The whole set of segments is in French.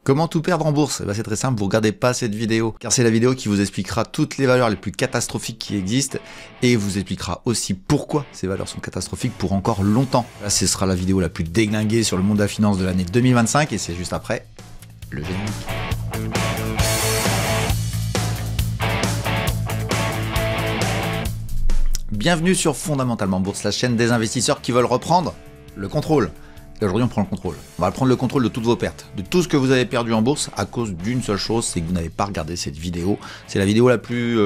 Comment tout perdre en bourse? C'est très simple, vous regardez pas cette vidéo, car c'est la vidéo qui vous expliquera toutes les valeurs les plus catastrophiques qui existent, et vous expliquera aussi pourquoi ces valeurs sont catastrophiques pour encore longtemps. Là, ce sera la vidéo la plus déglinguée sur le monde de la finance de l'année 2025, et c'est juste après le générique. Bienvenue sur Fondamentalement Bourse, la chaîne des investisseurs qui veulent reprendre le contrôle. Et aujourd'hui, on prend le contrôle. On va prendre le contrôle de toutes vos pertes, de tout ce que vous avez perdu en bourse à cause d'une seule chose, c'est que vous n'avez pas regardé cette vidéo. C'est la vidéo la plus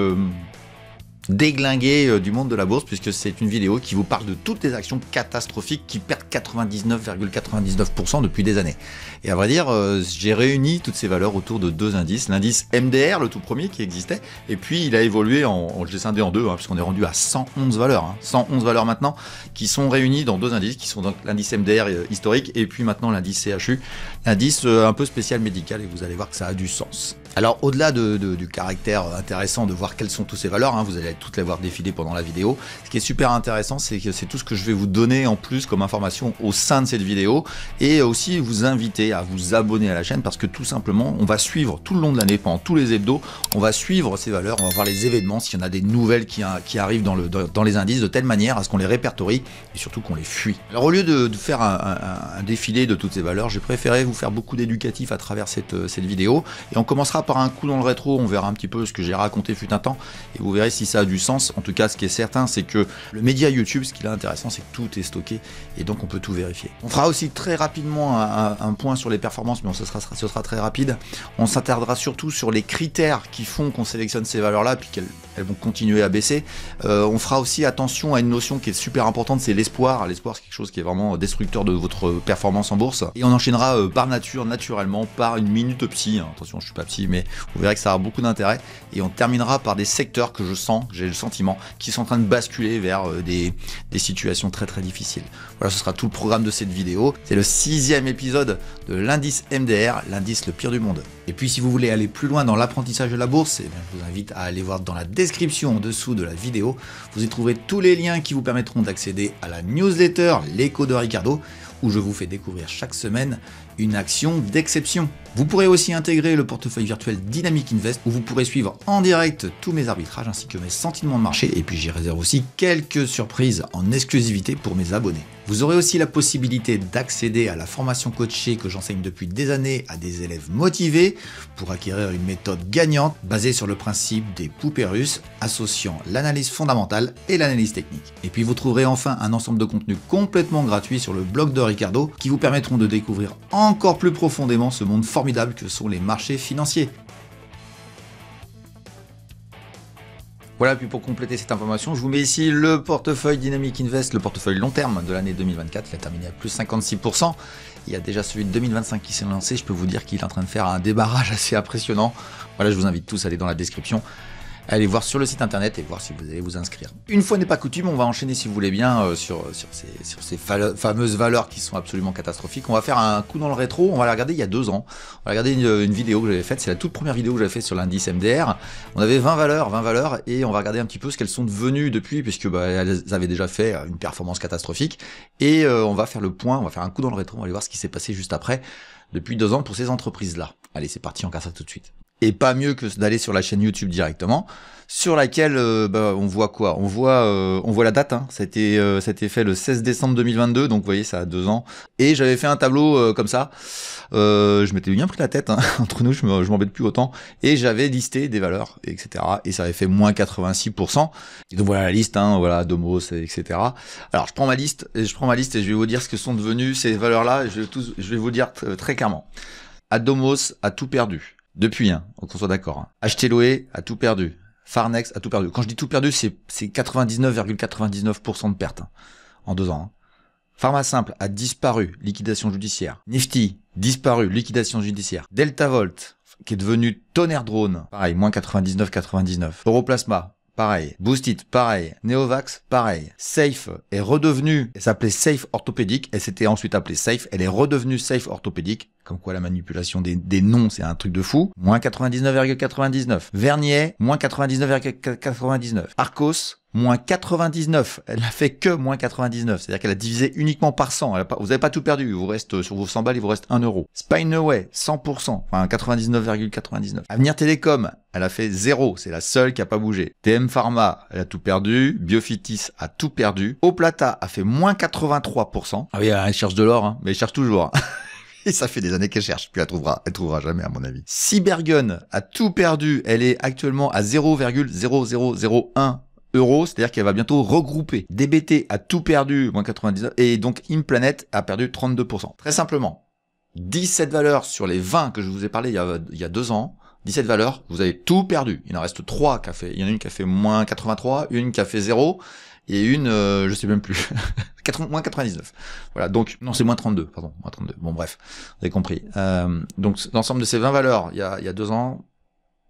déglinguée du monde de la bourse, puisque c'est une vidéo qui vous parle de toutes les actions catastrophiques qui perdent 99,99% depuis des années. Et à vrai dire, j'ai réuni toutes ces valeurs autour de deux indices. L'indice MDR, le tout premier qui existait, et puis il a évolué, je l'ai scindé en deux, puisqu'on est rendu à 111 valeurs. 111 valeurs maintenant, qui sont réunies dans deux indices, qui sont donc l'indice MDR historique, et puis maintenant l'indice CHU, l'indice un peu spécial médical, et vous allez voir que ça a du sens. Alors au-delà du caractère intéressant de voir quelles sont toutes ces valeurs, vous allez toutes les voir défiler pendant la vidéo, ce qui est super intéressant, c'est que c'est tout ce que je vais vous donner en plus comme information au sein de cette vidéo, et aussi vous inviter à vous abonner à la chaîne, parce que tout simplement on va suivre tout le long de l'année, pendant tous les hebdos, on va suivre ces valeurs, on va voir les événements, s'il y en a des nouvelles qui arrivent dans les indices, de telle manière à ce qu'on les répertorie et surtout qu'on les fuit. Alors au lieu de faire un défilé de toutes ces valeurs, j'ai préféré vous faire beaucoup d'éducatifs à travers cette vidéo, et on commencera par un coup dans le rétro, on verra un petit peu ce que j'ai raconté fut un temps, et vous verrez si ça a du sens. En tout cas, ce qui est certain, c'est que le média YouTube, ce qui est intéressant, c'est que tout est stocké, et donc on peut tout vérifier. On fera aussi très rapidement un point sur les performances, mais ce sera très rapide. On s'attardera surtout sur les critères qui font qu'on sélectionne ces valeurs-là, puis qu'elles vont continuer à baisser. On fera aussi attention à une notion qui est super importante, c'est l'espoir. L'espoir, c'est quelque chose qui est vraiment destructeur de votre performance en bourse. Et on enchaînera naturellement, par une minute psy. Attention, je suis pas psy, mais vous verrez que ça a beaucoup d'intérêt. Et on terminera par des secteurs que je sens, j'ai le sentiment, qui sont en train de basculer vers des situations très très difficiles. Voilà, ce sera tout le programme de cette vidéo. C'est le 6e épisode de l'indice MDR, l'indice le pire du monde. Et puis si vous voulez aller plus loin dans l'apprentissage de la bourse, je vous invite à aller voir dans la description en dessous de la vidéo. Vous y trouverez tous les liens qui vous permettront d'accéder à la newsletter L'écho de Ricardo, où je vous fais découvrir chaque semaine une action d'exception. Vous pourrez aussi intégrer le portefeuille virtuel Dynamic Invest, où vous pourrez suivre en direct tous mes arbitrages ainsi que mes sentiments de marché, et puis j'y réserve aussi quelques surprises en exclusivité pour mes abonnés. Vous aurez aussi la possibilité d'accéder à la formation coachée que j'enseigne depuis des années à des élèves motivés pour acquérir une méthode gagnante basée sur le principe des poupées russes, associant l'analyse fondamentale et l'analyse technique. Et puis vous trouverez enfin un ensemble de contenus complètement gratuits sur le blog de Ricardo qui vous permettront de découvrir encore plus profondément ce monde formidable que sont les marchés financiers. Voilà, puis pour compléter cette information, je vous mets ici le portefeuille Dynamic Invest, le portefeuille long terme de l'année 2024, il a terminé à plus 56%. Il y a déjà celui de 2025 qui s'est lancé, je peux vous dire qu'il est en train de faire un débarrage assez impressionnant. Voilà, je vous invite tous à aller dans la description. Allez voir sur le site internet et voir si vous allez vous inscrire. Une fois n'est pas coutume, on va enchaîner si vous voulez bien sur ces fameuses valeurs qui sont absolument catastrophiques. On va faire un coup dans le rétro, on va la regarder il y a 2 ans. On va regarder une vidéo que j'avais faite, c'est la toute première vidéo que j'avais faite sur l'indice MDR. On avait 20 valeurs et on va regarder un petit peu ce qu'elles sont devenues depuis, puisque elles avaient déjà fait une performance catastrophique. Et on va faire le point, on va faire un coup dans le rétro, on va aller voir ce qui s'est passé juste après, depuis 2 ans pour ces entreprises-là. Allez, c'est parti, on regarde ça tout de suite. Et pas mieux que d'aller sur la chaîne YouTube directement, sur laquelle on voit quoi? On voit la date, ça a été fait le 16 décembre 2022, donc vous voyez, ça a 2 ans. Et j'avais fait un tableau comme ça, je m'étais bien pris la tête, entre nous, je m'embête plus autant, et j'avais listé des valeurs, etc. Et ça avait fait moins 86%. Et donc voilà la liste, voilà, Domos, etc. Alors je prends ma liste et je vais vous dire ce que sont devenues ces valeurs-là, et je vais vous dire très clairement. Adomos a tout perdu. Depuis, qu'on soit d'accord. Hteloe a tout perdu. Farnex a tout perdu. Quand je dis tout perdu, c'est 99,99% de perte en 2 ans. Pharmasimple a disparu, liquidation judiciaire. Nifty, disparu, liquidation judiciaire. Deltavolt, qui est devenu Tonnerre Drone, pareil, moins 99,99. Europlasma, pareil. Boostit, pareil. Neovax, pareil. Safe est redevenue, elle s'appelait Safe Orthopédique, elle s'était ensuite appelée Safe, elle est redevenue Safe Orthopédique. Comme quoi la manipulation des noms, c'est un truc de fou. Moins 99,99. Vernier, moins 99,99. Arcos, moins 99, elle a fait que moins 99, c'est-à-dire qu'elle a divisé uniquement par 100, vous n'avez pas tout perdu, il vous reste, sur vos 100 balles, il vous reste 1 euro. Spineway, 100%, enfin 99,99. Avenir Télécom, elle a fait 0, c'est la seule qui a pas bougé. TM Pharma, elle a tout perdu, Biofitis a tout perdu, Oplata a fait moins 83%. Ah oui, elle cherche de l'or, hein, mais elle cherche toujours. Hein. Et ça fait des années qu'elle cherche, puis elle trouvera jamais à mon avis. Cybergun a tout perdu, elle est actuellement à 0,0001 euros, c'est-à-dire qu'elle va bientôt regrouper. DBT a tout perdu, moins 99, et donc InPlanet a perdu 32%. Très simplement, 17 valeurs sur les 20 que je vous ai parlé il y a 2 ans, 17 valeurs, vous avez tout perdu. Il en reste 3 qui a fait, il y en a une qui a fait moins 83, une qui a fait 0, et une, je sais même plus, moins 99. Voilà, donc, non, c'est moins 32, pardon, moins 32. Bon, bref, vous avez compris. Donc, l'ensemble de ces 20 valeurs, il y a 2 ans,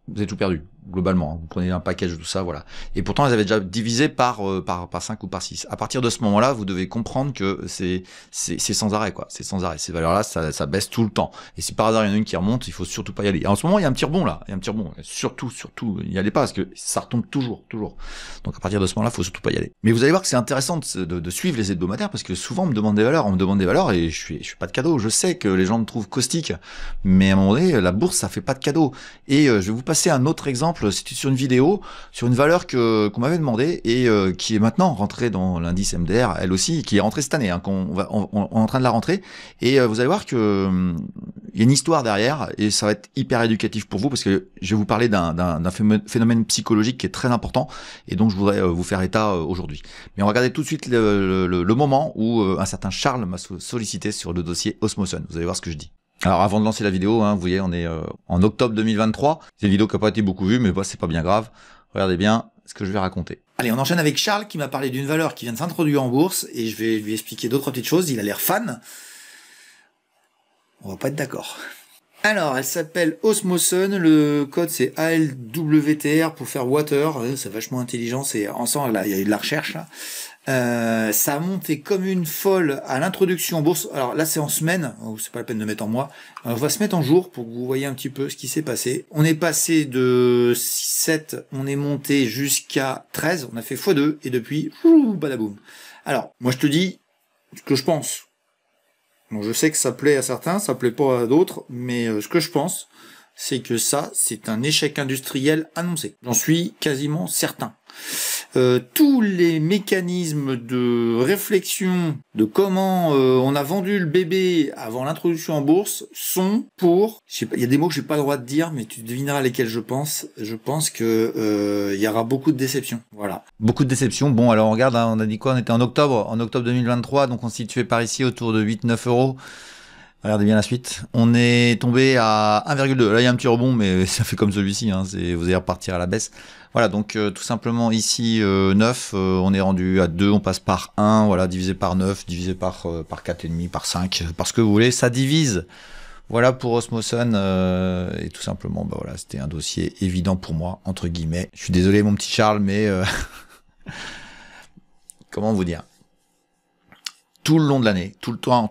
vous avez tout perdu, globalement. Vous prenez un package de tout ça, voilà. Et pourtant, elles avaient déjà divisé par 5 ou par 6. À partir de ce moment-là, vous devez comprendre que c'est sans arrêt, quoi. C'est sans arrêt. Ces valeurs-là, ça baisse tout le temps. Et si par hasard, il y en a une qui remonte, il faut surtout pas y aller. Et en ce moment, il y a un petit rebond, là. Il y a un petit rebond. Surtout, n'y allez pas, parce que ça retombe toujours. Donc, à partir de ce moment-là, il faut surtout pas y aller. Mais vous allez voir que c'est intéressant de suivre les hebdomadaires, parce que souvent, on me demande des valeurs, et je suis pas de cadeau. Je sais que les gens me trouvent caustique. Mais à un moment donné, la bourse, ça fait pas de cadeau. Et je vais vous passer un autre exemple, c'était sur une vidéo, sur une valeur qu'on m'avait demandé et qui est maintenant rentrée dans l'indice MDR, elle aussi, qui est rentrée cette année, hein, on est en train de la rentrer. Et vous allez voir que il y a une histoire derrière et ça va être hyper éducatif pour vous parce que je vais vous parler d'un phénomène psychologique qui est très important et donc je voudrais vous faire état aujourd'hui. Mais on va regarder tout de suite le moment où un certain Charles m'a sollicité sur le dossier Osmoson. Vous allez voir ce que je dis. Alors avant de lancer la vidéo, hein, vous voyez, on est en octobre 2023. C'est une vidéo qui n'a pas été beaucoup vue, mais c'est pas bien grave. Regardez bien ce que je vais raconter. Allez, on enchaîne avec Charles qui m'a parlé d'une valeur qui vient de s'introduire en bourse et je vais lui expliquer d'autres petites choses. Il a l'air fan. On va pas être d'accord. Alors, elle s'appelle Osmoson, le code c'est ALWTR pour faire water, c'est vachement intelligent, c'est ensemble, là, il y a eu de la recherche là. Ça a monté comme une folle à l'introduction en bourse. Alors là c'est en semaine, c'est pas la peine de mettre en mois. On va se mettre en jour pour que vous voyez un petit peu ce qui s'est passé. On est passé de 7, on est monté jusqu'à 13, on a fait x2 et depuis, badaboum. Alors, moi je te dis ce que je pense. Bon, je sais que ça plaît à certains, ça plaît pas à d'autres, mais ce que je pense, c'est que ça, c'est un échec industriel annoncé. J'en suis quasiment certain. Tous les mécanismes de réflexion de comment on a vendu le bébé avant l'introduction en bourse sont pour... Je sais pas, il y a des mots que j'ai pas le droit de dire, mais tu devineras lesquels je pense. Je pense que il y aura beaucoup de déceptions. Voilà. Beaucoup de déceptions. Bon, alors on regarde, hein, on a dit quoi? On était en octobre 2023, donc on se situait par ici autour de 8-9 euros. Regardez bien la suite. On est tombé à 1,2. Là, il y a un petit rebond, mais ça fait comme celui-ci. Hein. Vous allez repartir à la baisse. Voilà, donc tout simplement ici 9, on est rendu à 2, on passe par 1, voilà, divisé par 9, divisé par 4,5, par 5, parce que vous voulez, ça divise. Voilà pour Osmoson, et tout simplement, bah voilà, c'était un dossier évident pour moi, entre guillemets. Je suis désolé mon petit Charles, mais comment vous dire? Tout le long de l'année, tout le temps,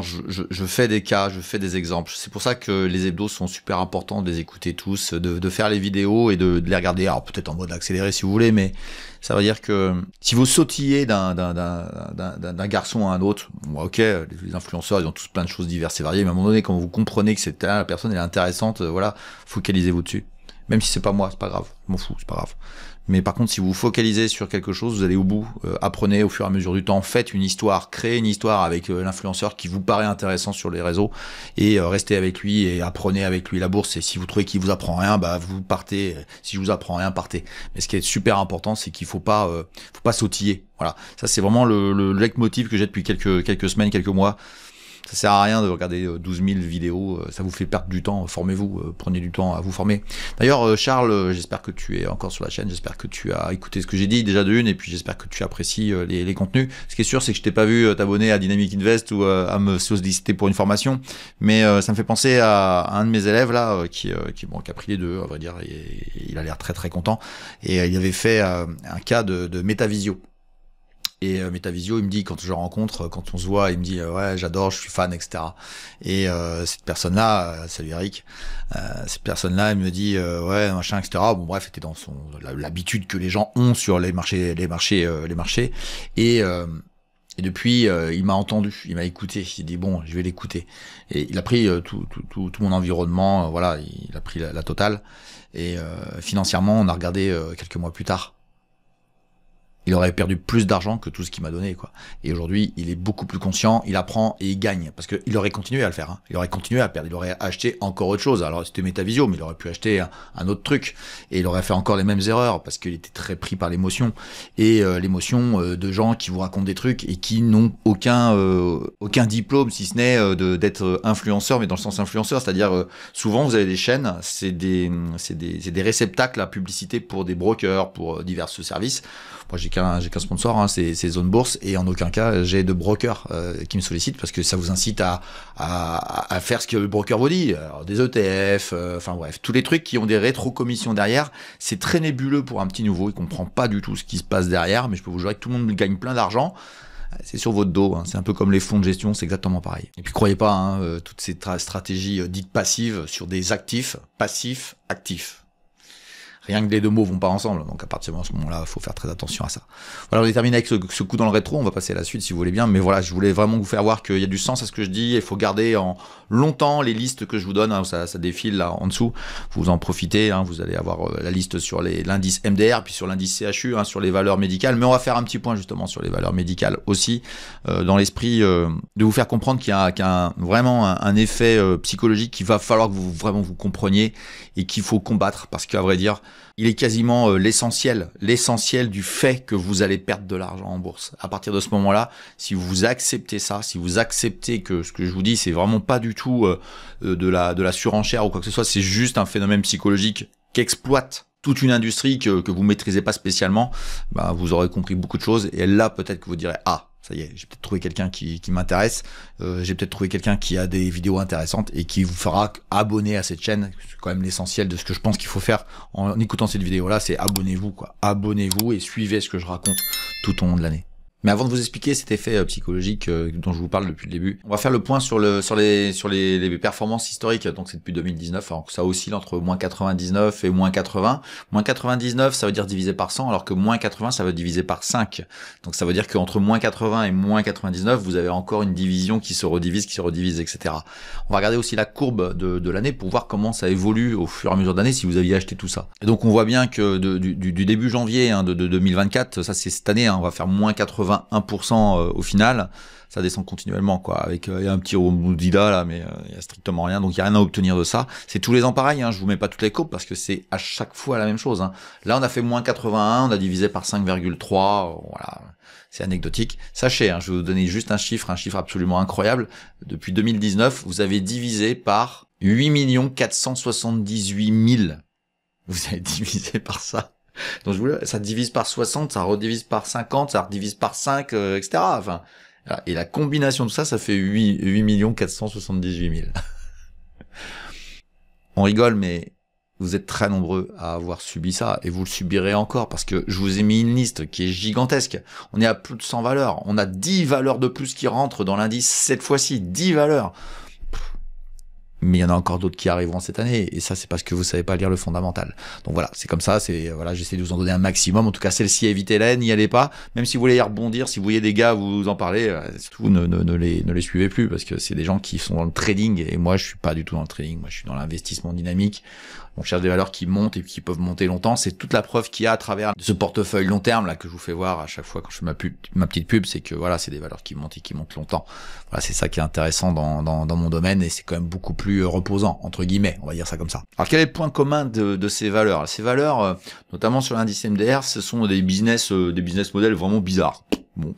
je fais des cas, je fais des exemples. C'est pour ça que les hebdos sont super importants de les écouter tous, de faire les vidéos et de les regarder. Alors peut-être en mode accéléré si vous voulez, mais ça veut dire que si vous sautillez d'un garçon à un autre, bon, ok, les influenceurs, ils ont tous plein de choses diverses et variées, mais à un moment donné, quand vous comprenez que la personne elle est intéressante, voilà, focalisez-vous dessus. Même si c'est pas moi, c'est pas grave, je m'en fous, c'est pas grave. Mais par contre, si vous focalisez sur quelque chose, vous allez au bout, apprenez au fur et à mesure du temps, faites une histoire, créez une histoire avec l'influenceur qui vous paraît intéressant sur les réseaux et restez avec lui et apprenez avec lui la bourse. Et si vous trouvez qu'il vous apprend rien, bah vous partez. Si je vous apprends rien, partez. Mais ce qui est super important, c'est qu'il faut pas sautiller. Voilà, ça c'est vraiment le leitmotiv que j'ai depuis quelques semaines, quelques mois. Ça sert à rien de regarder 12 000 vidéos, ça vous fait perdre du temps, formez-vous, prenez du temps à vous former. D'ailleurs, Charles, j'espère que tu es encore sur la chaîne, j'espère que tu as écouté ce que j'ai dit déjà de une, et puis j'espère que tu apprécies les contenus. Ce qui est sûr, c'est que je t'ai pas vu t'abonner à Dynamic Invest ou à me solliciter pour une formation, mais ça me fait penser à un de mes élèves là, qui a pris les deux, à vrai dire, et il a l'air très très content, et il avait fait un cas de Metavisio. Et Metavisio, il me dit, quand je le rencontre, quand on se voit, il me dit ouais, j'adore, je suis fan, etc. Et cette personne-là, salut Eric, cette personne-là, elle me dit ouais, machin, etc. Bon bref, c'était dans l'habitude que les gens ont sur les marchés. Et depuis, il m'a entendu, il m'a écouté. Il dit bon, je vais l'écouter. Et il a pris tout mon environnement, voilà, il a pris la totale. Et financièrement, on a regardé quelques mois plus tard. Il aurait perdu plus d'argent que tout ce qu'il m'a donné, quoi. Et aujourd'hui, il est beaucoup plus conscient, il apprend et il gagne. Parce qu'il aurait continué à le faire, hein. Il aurait continué à perdre, il aurait acheté encore autre chose. Alors c'était Metavisio, mais il aurait pu acheter un autre truc. Et il aurait fait encore les mêmes erreurs, parce qu'il était très pris par l'émotion. Et l'émotion de gens qui vous racontent des trucs et qui n'ont aucun diplôme, si ce n'est d'être influenceur, mais dans le sens influenceur. C'est-à-dire, souvent, vous avez des chaînes, c'est des réceptacles à publicité pour des brokers, pour divers services. Moi, j'ai qu'un sponsor, hein, c'est Zone Bourse, et en aucun cas j'ai de broker qui me sollicitent, parce que ça vous incite à faire ce que le broker vous dit. Alors, des ETF, enfin bref, tous les trucs qui ont des rétro-commissions derrière. C'est très nébuleux pour un petit nouveau, il comprend pas du tout ce qui se passe derrière, mais je peux vous jurer que tout le monde gagne plein d'argent. C'est sur votre dos, hein. C'est un peu comme les fonds de gestion, c'est exactement pareil. Et puis croyez pas, hein, toutes ces stratégies dites passives sur des actifs, passifs, actifs. Rien que les deux mots vont pas ensemble, donc à partir de ce moment-là, il faut faire très attention à ça. Voilà, on est terminé avec ce coup dans le rétro, on va passer à la suite si vous voulez bien, mais voilà, je voulais vraiment vous faire voir qu'il y a du sens à ce que je dis, il faut garder en longtemps les listes que je vous donne, hein, ça défile là en dessous, vous en profitez, hein, vous allez avoir la liste sur l'indice MDR, puis sur l'indice CHU, hein, sur les valeurs médicales, mais on va faire un petit point justement sur les valeurs médicales aussi, dans l'esprit de vous faire comprendre qu'il y a vraiment un effet psychologique qu'il va falloir que vous compreniez et qu'il faut combattre, parce qu'à vrai dire, il est quasiment l'essentiel du fait que vous allez perdre de l'argent en bourse. À partir de ce moment-là, si vous acceptez ça, si vous acceptez que ce que je vous dis, c'est vraiment pas du tout de la surenchère ou quoi que ce soit, c'est juste un phénomène psychologique qu'exploite toute une industrie que vous maîtrisez pas spécialement, bah, vous aurez compris beaucoup de choses, et là peut-être que vous direz ah, ça y est, j'ai peut-être trouvé quelqu'un qui m'intéresse, j'ai peut-être trouvé quelqu'un qui a des vidéos intéressantes et qui vous fera abonner à cette chaîne. C'est quand même l'essentiel de ce que je pense qu'il faut faire en écoutant cette vidéo-là, c'est abonnez-vous, quoi. Abonnez-vous et suivez ce que je raconte tout au long de l'année. Mais avant de vous expliquer cet effet psychologique dont je vous parle depuis le début, on va faire le point sur les performances historiques. Donc c'est depuis 2019, alors que ça oscille entre moins 99 et moins 80. Moins 99, ça veut dire divisé par 100, alors que moins 80, ça veut dire divisé par 5. Donc ça veut dire qu'entre moins 80 et moins 99, vous avez encore une division qui se redivise, etc. On va regarder aussi la courbe de l'année pour voir comment ça évolue au fur et à mesure d'année si vous aviez acheté tout ça. Et donc on voit bien que du début janvier de 2024, ça c'est cette année, hein, on va faire moins 81% au final, ça descend continuellement, quoi. Avec il y a un petit rebondida là, mais il y a strictement rien, donc il y a rien à obtenir de ça. C'est tous les ans pareil, hein, je vous mets pas toutes les courbes parce que c'est à chaque fois la même chose, hein. Là on a fait moins 81, on a divisé par 5,3, voilà, c'est anecdotique. Sachez, hein, je vais vous donner juste un chiffre absolument incroyable. Depuis 2019, vous avez divisé par 8 478 000. Vous avez divisé par ça. Donc ça divise par 60, ça redivise par 50, ça redivise par 5, etc. Enfin, et la combination de ça, ça fait 8 478 000. On rigole, mais vous êtes très nombreux à avoir subi ça, et vous le subirez encore, parce que je vous ai mis une liste qui est gigantesque. On est à plus de 100 valeurs. On a 10 valeurs de plus qui rentrent dans l'indice cette fois-ci. 10 valeurs. Mais il y en a encore d'autres qui arriveront cette année, et ça c'est parce que vous savez pas lire le fondamental. Donc voilà, c'est comme ça, voilà, j'essaie de vous en donner un maximum. En tout cas, celle-ci, évitez-la, n'y allez pas. Même si vous voulez y rebondir, si vous voyez des gars vous en parler, surtout ne les suivez plus, parce que c'est des gens qui sont dans le trading, et moi je suis pas du tout dans le trading, moi je suis dans l'investissement dynamique. On cherche des valeurs qui montent et qui peuvent monter longtemps. C'est toute la preuve qu'il y a à travers ce portefeuille long terme là que je vous fais voir à chaque fois quand je fais ma petite pub, c'est que voilà, c'est des valeurs qui montent et qui montent longtemps. Voilà, c'est ça qui est intéressant dans mon domaine, et c'est quand même beaucoup plus reposant entre guillemets, on va dire ça comme ça. Alors quel est le point commun de ces valeurs? Ces valeurs, notamment sur l'indice MDR, ce sont des business models vraiment bizarres. Bon,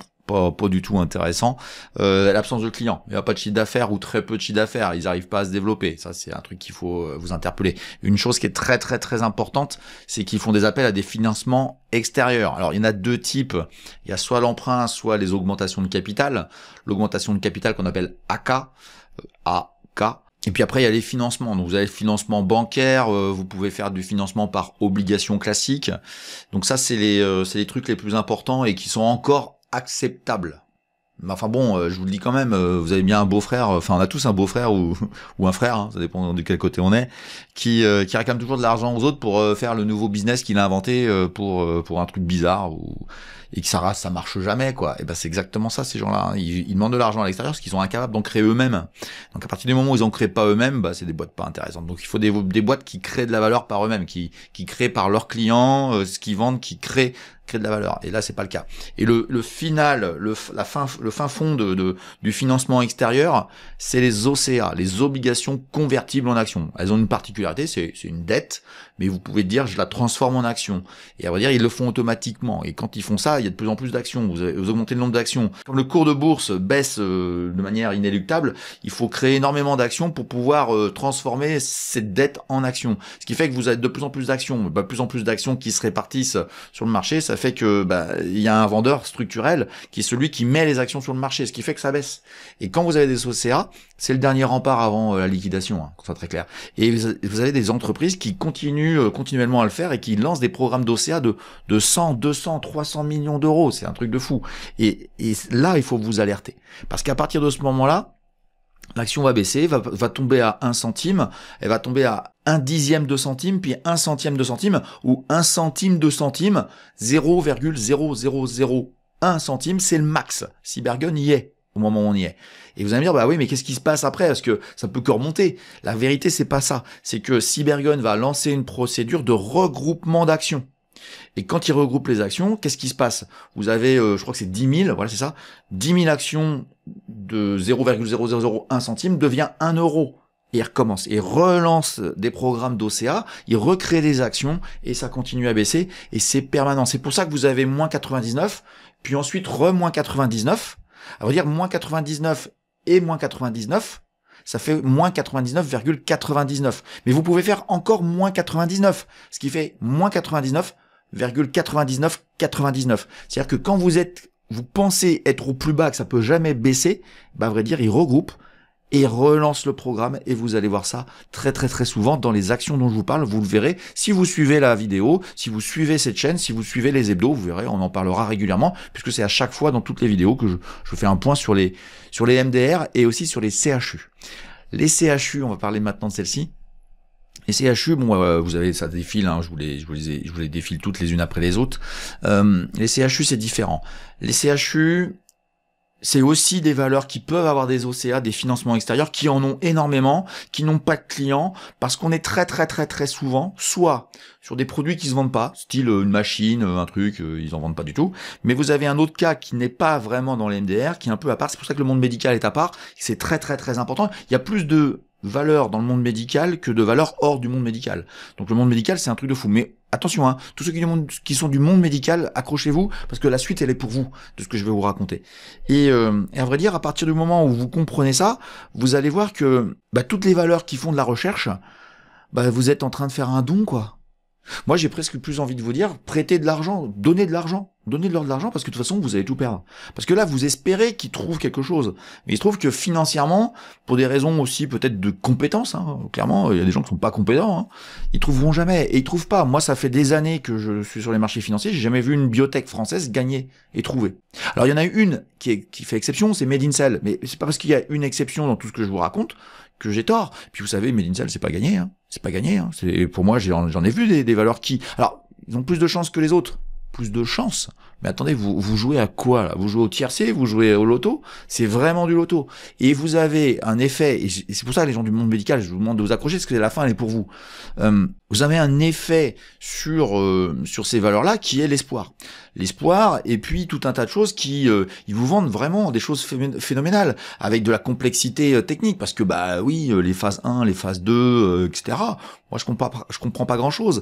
pas du tout intéressant. L'absence de clients, il n'y a pas de chiffre d'affaires ou très peu de chiffre d'affaires, ils n'arrivent pas à se développer. Ça c'est un truc qu'il faut vous interpeller. Une chose qui est très très très importante, c'est qu'ils font des appels à des financements extérieurs. Alors il y en a deux types, il y a soit l'emprunt, soit les augmentations de capital. L'augmentation de capital qu'on appelle AK, et puis après, il y a les financements. Donc, vous avez le financement bancaire, vous pouvez faire du financement par obligation classique. Donc ça, c'est les trucs les plus importants et qui sont encore acceptable. Mais enfin bon, je vous le dis quand même, vous avez bien un beau-frère, enfin on a tous un beau-frère ou, ou un frère, hein, ça dépend de quel côté on est, qui réclame toujours de l'argent aux autres pour faire le nouveau business qu'il a inventé pour un truc bizarre et que ça marche jamais, quoi. Et ben c'est exactement ça, ces gens-là. Hein. Ils demandent de l'argent à l'extérieur parce qu'ils sont incapables d'en créer eux-mêmes. Donc à partir du moment où ils en créent pas eux-mêmes, bah c'est des boîtes pas intéressantes. Donc il faut des boîtes qui créent de la valeur par eux-mêmes, qui créent par leurs clients, ce qu'ils vendent, qui créent de la valeur. Et là, c'est pas le cas. Et le final, le fin fond du financement extérieur, c'est les OCA, les obligations convertibles en actions. Elles ont une particularité, c'est une dette, mais vous pouvez dire, je la transforme en actions. Et à vrai dire, ils le font automatiquement. Et quand ils font ça, il y a de plus en plus d'actions. Vous augmentez le nombre d'actions. Comme le cours de bourse baisse de manière inéluctable, il faut créer énormément d'actions pour pouvoir transformer cette dette en actions. Ce qui fait que vous avez de plus en plus d'actions, plus en plus d'actions qui se répartissent sur le marché. Ça fait que il y a un vendeur structurel qui est celui qui met les actions sur le marché, ce qui fait que ça baisse. Et quand vous avez des OCA, c'est le dernier rempart avant la liquidation, hein, qu'on soit très clair. Et vous avez des entreprises qui continuent continuellement à le faire et qui lancent des programmes d'OCA de 100, 200, 300 millions d'euros. C'est un truc de fou. Et là, il faut vous alerter. Parce qu'à partir de ce moment-là, l'action va baisser, va tomber à 1 centime, elle va tomber à 1/10 de centime, puis 1 centième de centime, ou 1 centime de centime, 0,0001 centime, c'est le max. Cybergun y est, au moment où on y est. Et vous allez me dire, bah oui, mais qu'est-ce qui se passe après? Parce que ça peut que remonter. La vérité, c'est pas ça. C'est que Cybergun va lancer une procédure de regroupement d'actions. Et quand il regroupe les actions, qu'est-ce qui se passe? Vous avez, je crois que c'est 10 000, voilà, c'est ça, 10 000 actions de 0,0001 centime devient 1 euro. Et il recommence, et relance des programmes d'OCA, il recrée des actions, et ça continue à baisser, et c'est permanent. C'est pour ça que vous avez moins 99, puis ensuite moins 99. À vrai dire, moins 99 et moins 99, ça fait moins 99,99. Mais vous pouvez faire encore moins 99, ce qui fait moins 99,9999. C'est-à-dire que quand vous pensez être au plus bas, que ça peut jamais baisser, à vrai dire, il regroupe et relance le programme, et vous allez voir ça très très très souvent dans les actions dont je vous parle. Vous le verrez si vous suivez la vidéo, si vous suivez cette chaîne, si vous suivez les hebdos, vous verrez, on en parlera régulièrement, puisque c'est à chaque fois dans toutes les vidéos que je fais un point sur les MDR et aussi sur les CHU. Les CHU, on va parler maintenant de celle-ci. Les CHU, bon, vous avez, ça défile, hein, je vous les défile toutes les unes après les autres. Les CHU, c'est différent. Les CHU, c'est aussi des valeurs qui peuvent avoir des OCA, des financements extérieurs, qui en ont énormément, qui n'ont pas de clients, parce qu'on est très très très très souvent, soit sur des produits qui se vendent pas, style une machine, un truc, ils en vendent pas du tout, mais vous avez un autre cas qui n'est pas vraiment dans les MDR, qui est un peu à part, c'est pour ça que le monde médical est à part, c'est très très très important. Il y a plus de valeurs dans le monde médical que de valeurs hors du monde médical. Donc le monde médical, c'est un truc de fou. Mais attention, hein, tous ceux qui sont du monde médical, accrochez-vous, parce que la suite, elle est pour vous, de ce que je vais vous raconter. Et à vrai dire, à partir du moment où vous comprenez ça, vous allez voir que toutes les valeurs qui font de la recherche, vous êtes en train de faire un don, quoi. Moi, j'ai presque plus envie de vous dire, prêtez de l'argent, donnez de l'argent. Donnez-leur de l'argent parce que de toute façon, vous allez tout perdre. Parce que là, vous espérez qu'ils trouvent quelque chose. Mais il se trouve que financièrement, pour des raisons aussi peut-être de compétences, hein, clairement, il y a des gens qui sont pas compétents, hein, ils trouveront jamais. Et ils trouvent pas. Moi, ça fait des années que je suis sur les marchés financiers, j'ai jamais vu une biotech française gagner et trouver. Alors, il y en a une qui fait exception, c'est Made in Cell. Mais c'est pas parce qu'il y a une exception dans tout ce que je vous raconte que j'ai tort. Puis vous savez, Made in Cell, c'est pas gagné, hein. C'est pas gagné, hein. Pour moi, j'en ai vu des valeurs qui, alors, ils ont plus de chances que les autres. Plus de chance. Mais attendez, vous jouez à quoi là? Vous jouez au tiercé, vous jouez au loto? C'est vraiment du loto. Et vous avez un effet, et c'est pour ça que les gens du monde médical, je vous demande de vous accrocher, parce que la fin elle est pour vous. Vous avez un effet sur ces valeurs-là qui est l'espoir. L'espoir, et puis tout un tas de choses qui ils vous vendent vraiment des choses phénoménales, avec de la complexité technique, parce que oui, les phases 1, les phases 2, etc. Moi je comprends pas grand-chose.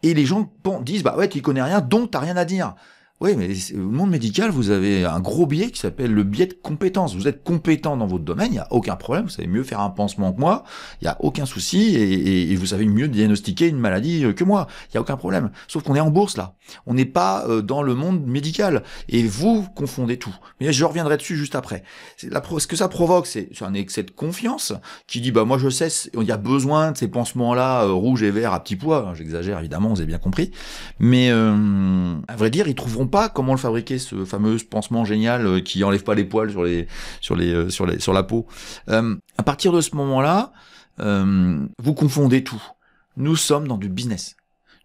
Et les gens disent, ouais, tu connais rien, donc t'as rien à dire. Oui, mais au monde médical, vous avez un gros biais qui s'appelle le biais de compétence. Vous êtes compétent dans votre domaine, il n'y a aucun problème, vous savez mieux faire un pansement que moi, il n'y a aucun souci, et vous savez mieux diagnostiquer une maladie que moi, il n'y a aucun problème. Sauf qu'on est en bourse, là. On n'est pas dans le monde médical. Et vous confondez tout. Mais je reviendrai dessus juste après. Ce que ça provoque, c'est un excès de confiance qui dit, moi je sais, il y a besoin de ces pansements-là, rouges et verts à petits pois. J'exagère, évidemment, vous avez bien compris. Mais à vrai dire, ils trouveront pas comment le fabriquer, ce fameux pansement génial qui enlève pas les poils sur la peau. À partir de ce moment-là, vous confondez tout. Nous sommes dans du business.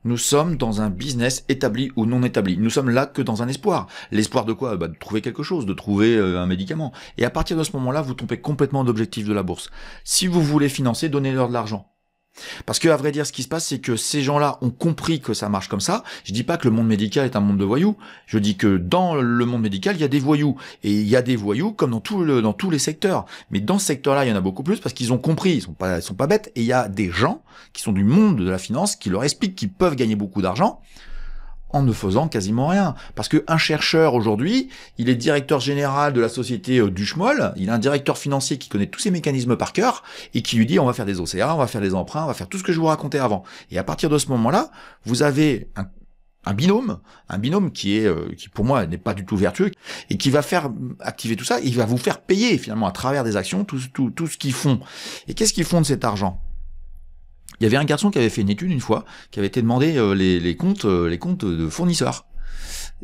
Nous sommes dans un business établi ou non établi. Nous sommes là que dans un espoir. L'espoir de quoi? De trouver quelque chose, de trouver un médicament. Et à partir de ce moment-là, vous tombez complètement d'objectif de la bourse. Si vous voulez financer, donnez-leur de l'argent. Parce que, à vrai dire, ce qui se passe, c'est que ces gens-là ont compris que ça marche comme ça. Je dis pas que le monde médical est un monde de voyous. Je dis que dans le monde médical, il y a des voyous. Et il y a des voyous comme dans tous les secteurs. Mais dans ce secteur-là, il y en a beaucoup plus parce qu'ils ont compris. Ils sont pas bêtes. Et il y a des gens qui sont du monde de la finance qui leur expliquent qu'ils peuvent gagner beaucoup d'argent en ne faisant quasiment rien. Parce que un chercheur aujourd'hui, il est directeur général de la société du Schmoll, il a un directeur financier qui connaît tous ces mécanismes par cœur, et qui lui dit on va faire des OCA, on va faire des emprunts, on va faire tout ce que je vous racontais avant. Et à partir de ce moment-là, vous avez un binôme qui pour moi n'est pas du tout vertueux, et qui va faire activer tout ça, et il va vous faire payer finalement à travers des actions tout ce qu'ils font. Et qu'est-ce qu'ils font de cet argent? Il y avait un garçon qui avait fait une étude une fois, qui avait été demandé les comptes de fournisseurs.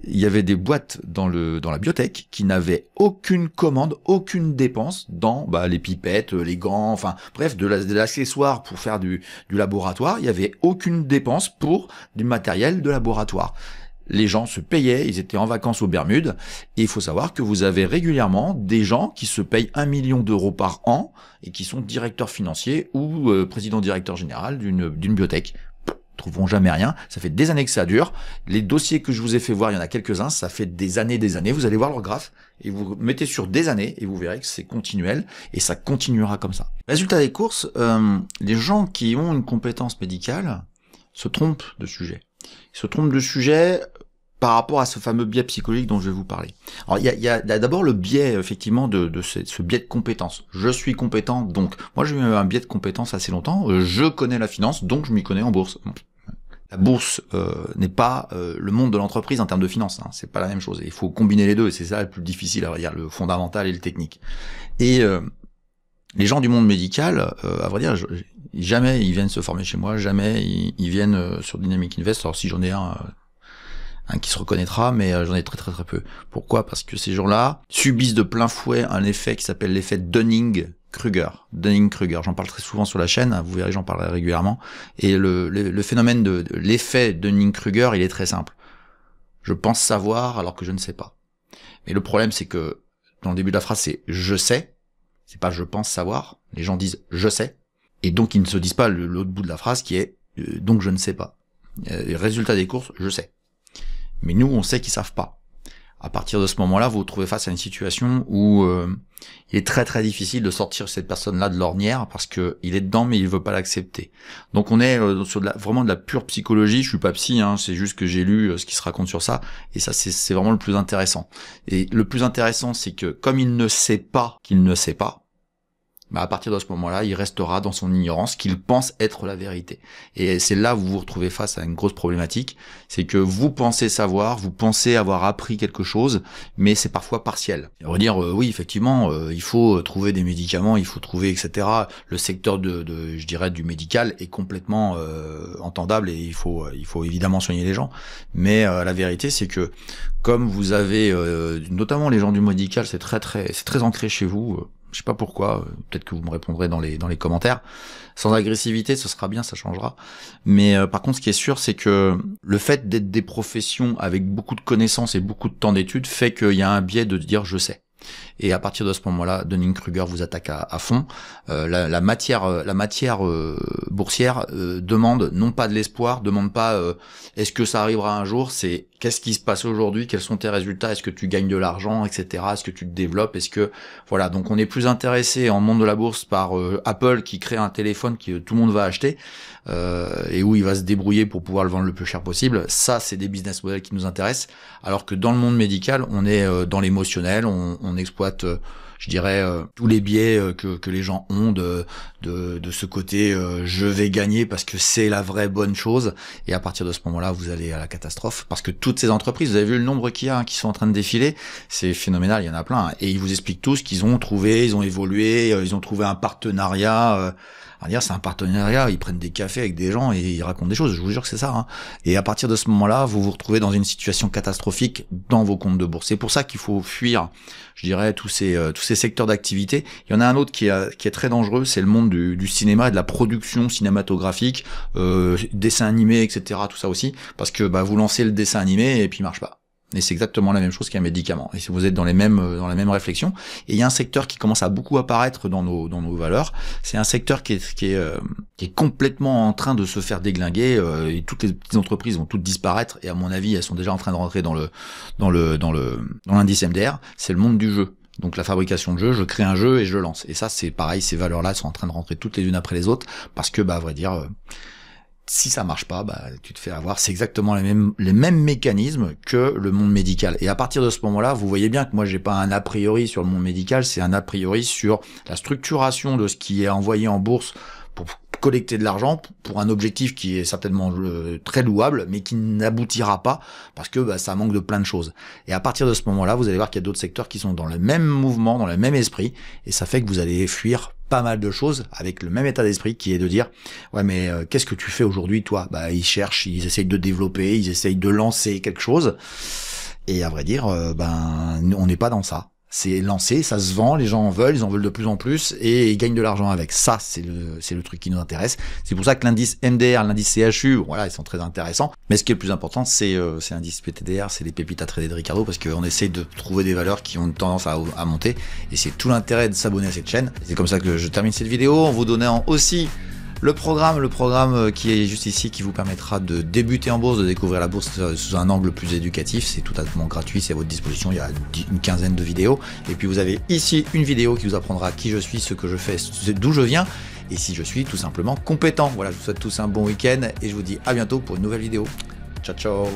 Il y avait des boîtes dans la biotech qui n'avaient aucune commande, aucune dépense dans les pipettes, les gants, enfin bref, de l'accessoire pour faire du laboratoire. Il y avait aucune dépense pour du matériel de laboratoire. Les gens se payaient, ils étaient en vacances aux Bermudes, et il faut savoir que vous avez régulièrement des gens qui se payent 1 million d'euros par an et qui sont directeurs financiers ou président-directeur général d'une biotech. Trouveront jamais rien, ça fait des années que ça dure. Les dossiers que je vous ai fait voir, il y en a quelques-uns, ça fait des années, vous allez voir leur graphe, et vous mettez sur des années, et vous verrez que c'est continuel, et ça continuera comme ça. Résultat des courses, les gens qui ont une compétence médicale se trompent de sujet. Ils se trompent de sujet par rapport à ce fameux biais psychologique dont je vais vous parler. Alors il y a d'abord le biais effectivement de ce biais de compétence. Je suis compétent, donc moi j'ai eu un biais de compétence assez longtemps. Je connais la finance, donc je m'y connais en bourse. La bourse n'est pas le monde de l'entreprise en termes de finance. C'est pas la même chose. Il faut combiner les deux, et c'est ça le plus difficile, à vrai dire, le fondamental et le technique. Et les gens du monde médical, à vrai dire, jamais ils viennent se former chez moi, jamais ils viennent sur Dynamic Invest. Alors si j'en ai un qui se reconnaîtra, mais j'en ai très peu. Pourquoi? Parce que ces gens-là subissent de plein fouet un effet qui s'appelle l'effet Dunning-Kruger. Dunning-Kruger, j'en parle très souvent sur la chaîne, vous verrez, j'en parlerai régulièrement. Et le phénomène de l'effet Dunning-Kruger, il est très simple. Je pense savoir alors que je ne sais pas. Mais le problème, c'est que dans le début de la phrase, c'est je sais. C'est pas je pense savoir. Les gens disent je sais. Et donc ils ne se disent pas l'autre bout de la phrase qui est donc je ne sais pas. Les résultats des courses, je sais. Mais nous, on sait qu'ils savent pas. À partir de ce moment-là, vous vous trouvez face à une situation où il est très difficile de sortir cette personne-là de l'ornière parce que il est dedans mais il veut pas l'accepter. Donc on est sur vraiment de la pure psychologie. Je suis pas psy, c'est juste que j'ai lu ce qui se raconte sur ça, et ça c'est vraiment le plus intéressant. Et le plus intéressant, c'est que comme il ne sait pas qu'il ne sait pas, à partir de ce moment-là, il restera dans son ignorance qu'il pense être la vérité. Et c'est là où vous vous retrouvez face à une grosse problématique, c'est que vous pensez savoir, vous pensez avoir appris quelque chose, mais c'est parfois partiel. On va dire, oui, effectivement, il faut trouver des médicaments, il faut trouver, etc. Le secteur je dirais, du médical est complètement entendable, et il faut évidemment soigner les gens. Mais la vérité, c'est que comme vous avez, notamment les gens du médical, c'est très ancré chez vous. Je sais pas pourquoi, peut-être que vous me répondrez dans les commentaires. Sans agressivité, ce sera bien, ça changera. Mais par contre, ce qui est sûr, c'est que le fait d'être des professions avec beaucoup de connaissances et beaucoup de temps d'études fait qu'il y a un biais de dire je sais. Et à partir de ce moment-là, Dunning-Kruger vous attaque à fond. La matière boursière demande non pas de l'espoir, demande pas est-ce que ça arrivera un jour, c'est qu'est-ce qui se passe aujourd'hui, quels sont tes résultats, est-ce que tu gagnes de l'argent, etc. Est-ce que tu te développes, voilà. Donc on est plus intéressé en monde de la bourse par Apple qui crée un téléphone que tout le monde va acheter et où il va se débrouiller pour pouvoir le vendre le plus cher possible. Ça, c'est des business models qui nous intéressent. Alors que dans le monde médical, on est dans l'émotionnel, on exploite je dirais tous les biais que les gens ont de ce côté je vais gagner parce que c'est la vraie bonne chose, et à partir de ce moment-là vous allez à la catastrophe, parce que toutes ces entreprises, vous avez vu le nombre qu'il y a qui sont en train de défiler, c'est phénoménal, il y en a plein, et ils vous expliquent tous qu'ils ont trouvé, ils ont évolué, ils ont trouvé un partenariat On va dire, c'est un partenariat, ils prennent des cafés avec des gens et ils racontent des choses, je vous jure que c'est ça. Hein. Et à partir de ce moment-là, vous vous retrouvez dans une situation catastrophique dans vos comptes de bourse. C'est pour ça qu'il faut fuir, je dirais, tous ces secteurs d'activité. Il y en a un autre qui est très dangereux, c'est le monde du cinéma et de la production cinématographique, dessin animé, etc. Tout ça aussi, parce que vous lancez le dessin animé et puis il marche pas. Et c'est exactement la même chose qu'un médicament. Et si vous êtes dans les mêmes réflexions, et il y a un secteur qui commence à beaucoup apparaître dans nos valeurs, c'est un secteur qui est complètement en train de se faire déglinguer. Et toutes les petites entreprises vont toutes disparaître. Et à mon avis, elles sont déjà en train de rentrer dans l'indice MDR. C'est le monde du jeu. Donc la fabrication de jeux, je crée un jeu et je le lance. Et ça, c'est pareil, ces valeurs-là sont en train de rentrer toutes les unes après les autres, parce que, à vrai dire, si ça marche pas, tu te fais avoir. C'est exactement les mêmes mécanismes que le monde médical. Et à partir de ce moment-là, vous voyez bien que moi, j'ai pas un a priori sur le monde médical, c'est un a priori sur la structuration de ce qui est envoyé en bourse pour collecter de l'argent pour un objectif qui est certainement très louable, mais qui n'aboutira pas parce que ça manque de plein de choses. Et à partir de ce moment-là, vous allez voir qu'il y a d'autres secteurs qui sont dans le même mouvement, dans le même esprit, et ça fait que vous allez fuir pas mal de choses avec le même état d'esprit qui est de dire ouais mais qu'est-ce que tu fais aujourd'hui toi? Ils cherchent, ils essayent de développer, ils essayent de lancer quelque chose, et à vrai dire on n'est pas dans ça. C'est lancé, ça se vend, les gens en veulent, ils en veulent de plus en plus et ils gagnent de l'argent avec. Ça, c'est le truc qui nous intéresse. C'est pour ça que l'indice MDR, l'indice CHU, voilà, ils sont très intéressants. Mais ce qui est le plus important, c'est l'indice PTDR, c'est les pépites à trader de Ricardo, parce qu'on essaie de trouver des valeurs qui ont une tendance à monter. Et c'est tout l'intérêt de s'abonner à cette chaîne. C'est comme ça que je termine cette vidéo en vous donnant aussi le programme qui est juste ici, qui vous permettra de débuter en bourse, de découvrir la bourse sous un angle plus éducatif. C'est totalement gratuit, c'est à votre disposition, il y a une quinzaine de vidéos. Et puis vous avez ici une vidéo qui vous apprendra qui je suis, ce que je fais, d'où je viens, et si je suis tout simplement compétent. Voilà, je vous souhaite tous un bon week-end, et je vous dis à bientôt pour une nouvelle vidéo. Ciao, ciao!